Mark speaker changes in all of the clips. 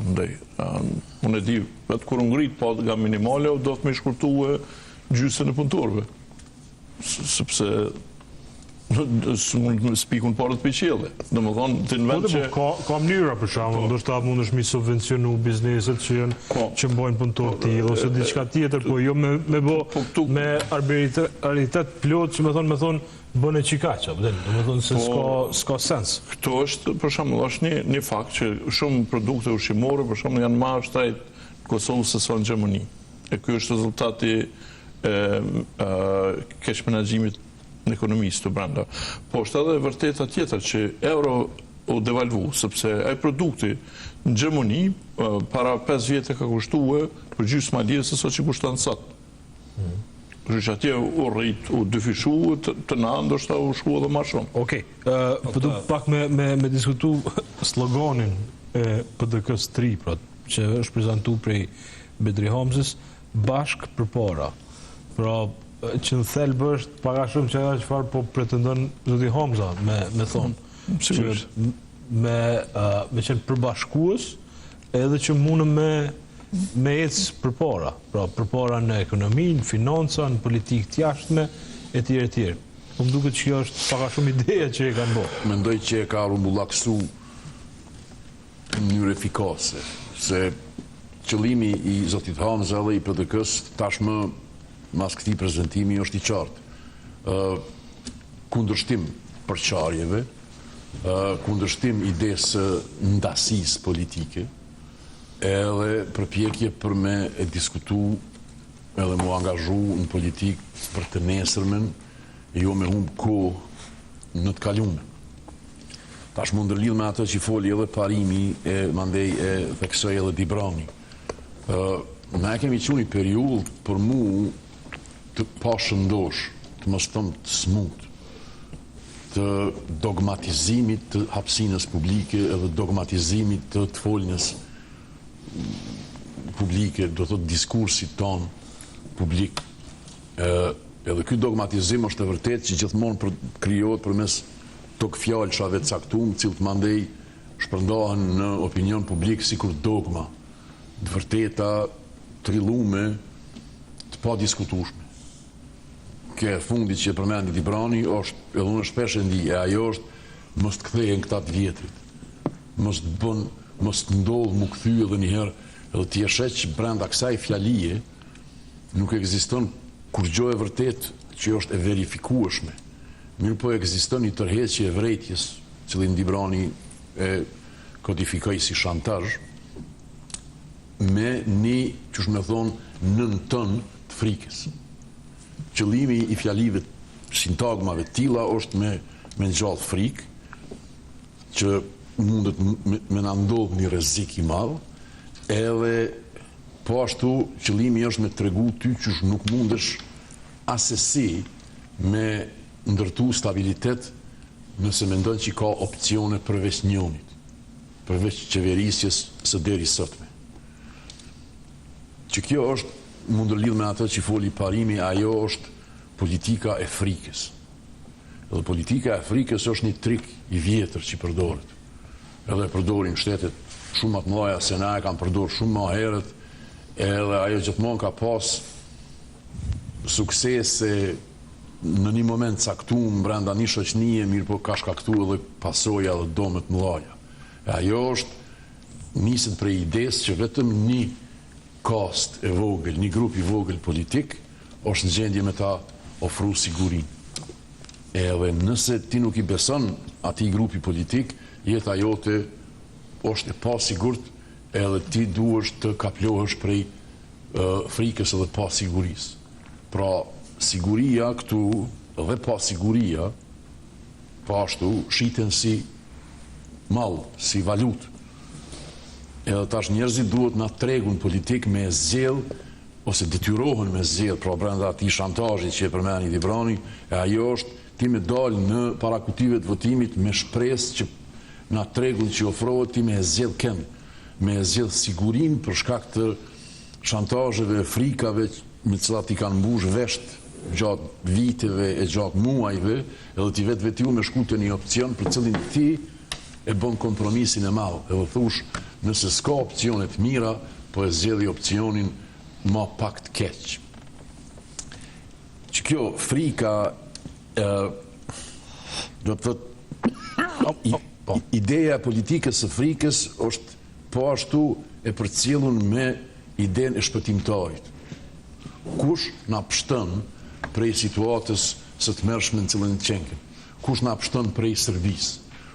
Speaker 1: ndaj. Unë e di, vetë kur ngrit paga minimale, do të me shkurtu gjysën e punëtorëve. Sepse mund spikun parët për qjelle. Dhe më thonë, të në vend që...
Speaker 2: Ka mënyra për shumë, ndoshta mund është mi subvencionu bizneset që mbojnë punëtor tillë, ose diçka tjetër, po jo me arbitrar plot që me thonë bën e qikaqa, dhe me thonë se s'ka sens.
Speaker 1: Këto është, për shembull, është një fakt që shumë produkte ushqimore, për shembull, janë më shtrejt Kosovës se sa në Gjermani. E ky është rezultati keq menaxhimit në ekonomisë të brenda. Po është edhe vërteta tjetër që euro u devalvu, sepse ai produkti në Gjermani para 5 vjetë ka kushtuar për gjysmë madje se sa që kushton sot. Kështu që atje u rrit, u dyfishu, të na ndoshta u shkua edhe më shumë.
Speaker 2: Okej, po du pak me diskutu sloganin e PDK-s 3, pra, që është prezantuar prej Bedri Hamzës, bashk përpara. Pra, që në thelbë është paka shumë që edhe qëfar po pretendon zoti Hamza me thonë.
Speaker 1: Sigurisht.
Speaker 2: Me qenë përbashkues edhe që mundë me ecë përpara. Pra, përpara në ekonomi, në financa, në politikë t'jashtme, e tjerë e tjerë. Po më duket që kjo është paka shumë ideja që e kanë bërë.
Speaker 3: Mendoj që e ka rumbullaksu në mënyrë efikase, se qëllimi i zotit Hamza dhe i PDK-s tashmë mas këtij prezentimi është i qartë. Kundërshtim përçarjeve, kundërshtim idesë ndasisë politike, edhe përpjekje për me e diskutu edhe mu angazhu në politikë për të nesërmen, jo me humbë kohë në të kalume. Tash më ndërlidh me atë që foli edhe Parimi e mandej e theksoj edhe Dibrani. Ne kemi qenë një periudhë për mu të pashëndosh, të mos them të smut, të dogmatizimit të hapësinës publike edhe dogmatizimit të folnës publike, do të diskursit ton publik. Edhe ky dogmatizim është e vërtetë që gjithmonë krijohet përmes tok fjalëshave të caktuar, të cilët mandej shpërndahen në opinion publik sikur dogma, të vërteta, të rrillume, të padiskutueshme. Ke fundi që përmendi Dibrani është, edhe unë shpesh e ndi, e ajo është mos të kthehen këta të vjetrit. Mos të ndodhë mu kthy edhe njëherë, edhe të jeshet që brenda kësaj fjalie nuk ekziston kur gjë e vërtet që është e verifikueshme. Mirë po ekziston një tërheqje e vërejtjes, cilin Dibrani e kodifikoi si shantazh, me një, që shme thonë, nën tën të frikës. Qëllimi i fjalive sintagmave tilla është me ngjall frikë, që mundet me na ndodh një rrezik i madh, edhe po ashtu qëllimi është me tregu ty që nuk mundesh asesi me ndërtu stabilitet nëse mendon që ka opcione përveç njënit, përveç qeverisjes së deri sotme. Që kjo është mund të lidh me atë që foli Parimi, ajo është politika e frikës. Edhe politika e frikës është një trik i vjetër që përdoret. Edhe përdorin shtetet shumë më të mëdha se na e kanë përdorur shumë më herët, edhe ajo gjithmonë ka pas suksese në një moment caktuar brenda një shoqënie, mirë po ka shkaktuar edhe pasoja dhe dome të mëdha. Ajo është niset prej idesë që vetëm një kast e vogël, një grup i vogël politik, është në gjendje me ta ofru sigurinë. Edhe nëse ti nuk i beson atij grupi politik, jeta jote është e pasigurt, edhe ti duhesh të kaplohesh prej frikës edhe pasigurisë. Pra, siguria këtu dhe pasiguria, po ashtu shiten si mall, si valutë. Edhe tash njerëzit duhet na tregun politik me zgjell ose detyrohen me zgjell, pra brenda atij shantazhi që e përmeni Dibrani, e ajo është ti me dal në parakutive të votimit me shpresë që na tregun që ofrohet ti me zgjell kënd, me zgjell sigurinë për shkak të shantazheve, frikave me të cilat i kanë mbush vesht gjatë viteve e gjatë muajve, edhe ti vetë me shku të një opcion për cilin ti e bën kompromisin e madh, edhe thush Nëse s'ka opcionet mira, po e zgjedhë opcionin ma pak të keq. Që kjo frika, do të thotë, ideja politikës së frikës është po ashtu e përcjellur me idenë e shpëtimtarit. Kush na pështën prej situatës së të mërshme në cilën qenken? Kush na pështën prej servis?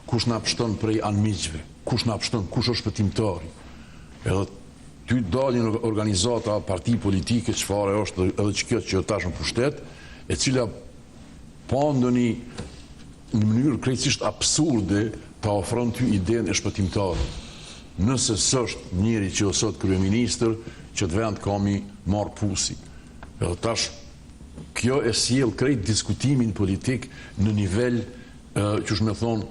Speaker 3: Kush na pështën prej anmiqve? Kush na pështën? Kush është shpëtimtari? Edhe ty dalin organizata, parti politike, çfarë është edhe që kjo që tash në pushtet, e cila ndoni në mënyrë krejtësisht absurde ta ofron ty idenë e shpëtimtarit. Nëse s'është njëri që sot kryeministër, që të vend kami marë pusi. Edhe tash, kjo e sjell krejt diskutimin politik në nivel, që shme thonë,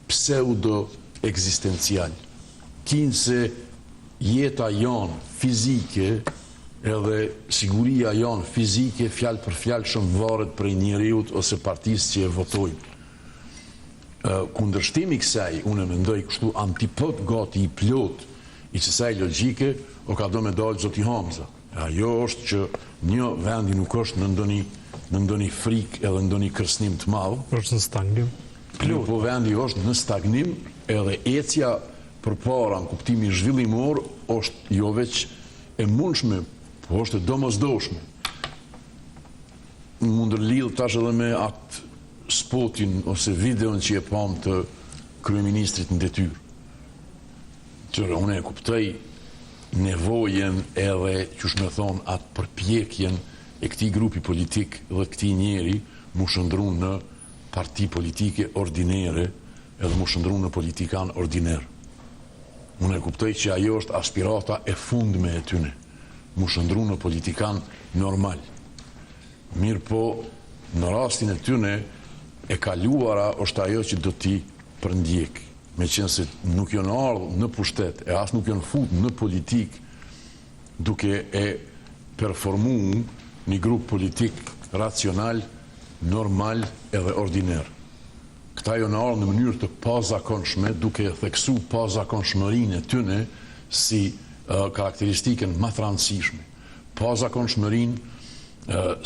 Speaker 3: pseudo-eksistencial. Kinë se jeta janë fizike, edhe siguria janë fizike, fjalë për fjalë shumë varet prej njeriut ose partisë që e votojnë. Kundërshtimi kësaj, unë e mendoj kështu antipod gati i plot i kësaj logjike, o ka do me dalë Zoti Hamza. Ajo është që një vendi nuk është në ndonjë frikë edhe ndonjë kërcënim të madh.
Speaker 2: Është në stagnim.
Speaker 3: Po vendi është në stagnim, edhe ecja përpara në kuptimin zhvillimor është jo veç e mundshme, po është e domosdoshme. Mund të lidh tash edhe me atë spotin ose videon që e pam të kryeministrit në detyrë. Qërë unë e kuptoj nevojen edhe, që shme thonë, atë përpjekjen e këtij grupi politik dhe këtij njeri mu shëndru në parti politike ordinere edhe mu shëndru në politikan ordiner. Unë e kuptoj që ajo është aspirata e fundme e tyne, mu shëndru në politikan normal. Mirë po, në rastin e tyne, e kaluara është ajo që do t'i përndjek. Me qenë se nuk janë ardhur në pushtet, e as nuk janë futur në politik, duke e performuar një grup politik racional, normal edhe ordiner. Këta janë ardhur në mënyrë të pazakonshme, duke e theksu pazakonshmërinë e tyne si karakteristikën më të rëndësishme. Pazakonshmërinë,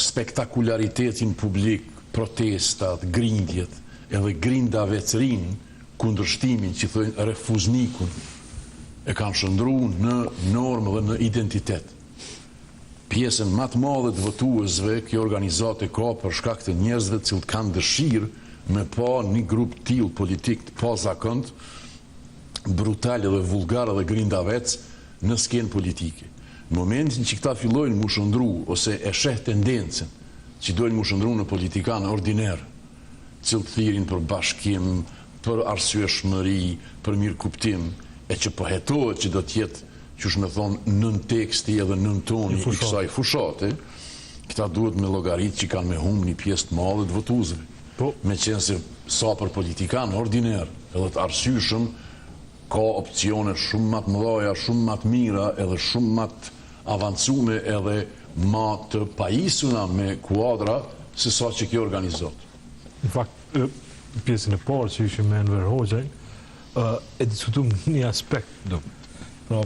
Speaker 3: spektakularitetin publik, protestat, grindjet, edhe grindavecrin, kundërshtimin që thojnë refuznikun, e kanë shëndru në normë dhe në identitet. Pjesën më të madhe të votuesve, kjo organizate ka për shkak të njerëzve që kanë dëshirë me pa një grup tillë politik të pazakont, brutal dhe vulgar dhe grindavec në skenë politike. Në momentin që këta fillojnë mu shëndru, ose e sheh tendencën, që dojnë mu shëndru në politikanë ordiner, cilë thirin për bashkim, për arsyeshmëri, për mirë kuptim, e që pohetohet që do tjetë, që shme thonë, nën teksti edhe nën toni i kësaj fushate, këta duhet me llogarit që kanë me hum një pjesë të madhe të votuesve. Me qenë se sa për politikanë ordiner, edhe të arsyeshëm, ka opcione shumë më të mëdha, shumë më të mira, edhe shumë më të avancume edhe ma të pajisuna me kuadra se sa që kjo organizot.
Speaker 2: Në fakt, pjesën e parë që ishim me Enver Hoxhaj, e diskutum një aspekt. Pra,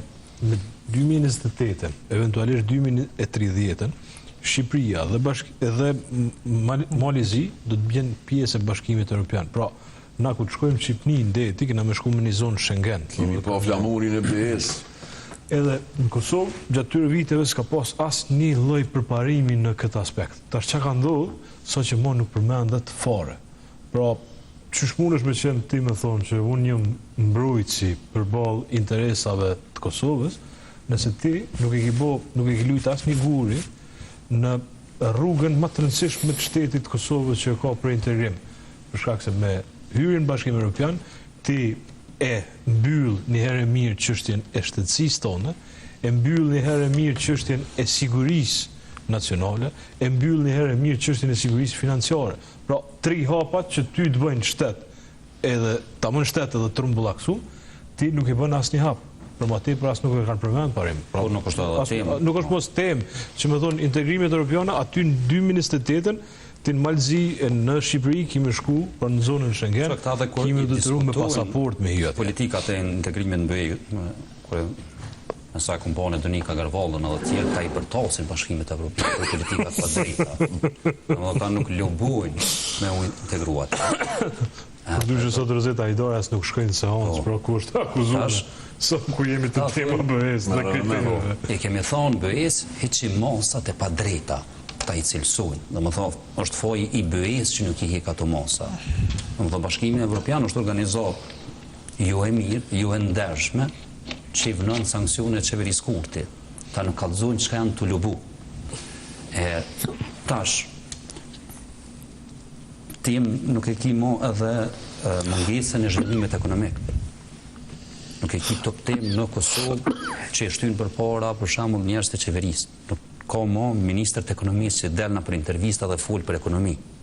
Speaker 2: me 2028, eventualisht 2030, Shqipëria dhe Malizi do të bjenë pjesë e Bashkimit Evropian. Pra, na ku të shkojmë Shqipëni në deti, kena me shku me një zonë Schengen.
Speaker 3: Kemi pa flamurin e BE-s.
Speaker 2: Edhe në Kosovë, gjatë tyre viteve s'ka pas asë një lloj përparimi në këtë aspekt. Tash çka ka ndodhur, sa që më nuk përmendet fare. Pra, çysh mundesh me qenë ti me thonë që unë jam mbrojtësi përballë interesave të Kosovës, nëse ti nuk e ke lujt asnjë guri në rrugën më të rëndësishme të shtetit të Kosovës që ka për integrim. Për shkak se me hyrjen në Bashkimin Evropian, ti e mbyll një herë mirë çështjen e shtetësisë tonë, e mbyll një herë mirë çështjen e sigurisë nacionale, e mbyll një herë mirë çështjen e sigurisë financiare. Pra, 3 hapat që ty të bëjnë shtet, edhe ta mën shtet edhe trumbullaksu, ti nuk i bën asnjë hap. Për ma tepër as nuk e kanë përmend parim.
Speaker 4: Po nuk është edhe temë.
Speaker 2: Nuk është mos temë, që më thonë integrimit europiane, aty në 2028-ën, ti në Malzi, në Shqipëri, kime shku, për në zonën Schengen, kime detyrua me pasaport me hyjat.
Speaker 4: Politikat e integrimit në BE, në sa kumpane Donika Garvallën edhe tjerë, ta i përtasin bashkimet evropiane për politikat pa drejta. Ata nuk lobojnë me u integruat.
Speaker 2: Për dy që sot Rozeta Hajdaras nuk shkojnë seancë, pra ku është akuzuar. Sa ku jemi të tema BE-s në kritikave.
Speaker 4: I kemi thonë BE-s, heqim mosat e pa drejta, ta i cilësojnë. Dhe më thonë, është foji i BE-s që nuk i hek ato mosa. Dhe më thonë, Bashkimi Evropian është organizat jo e mirë, jo e ndershme, që i vënën sankcione të qeverisë Kurti. Ta në kallëzojnë që janë të lubu. Tash, tim nuk e ki mo edhe mungesën e zhvillimit ekonomik. Nuk e ki të tem në Kosovë që e shtynë për para, për shembull njerëz të qeverisë. Nuk ka mo ministër të ekonomisë që delna për intervista dhe fol për ekonomi.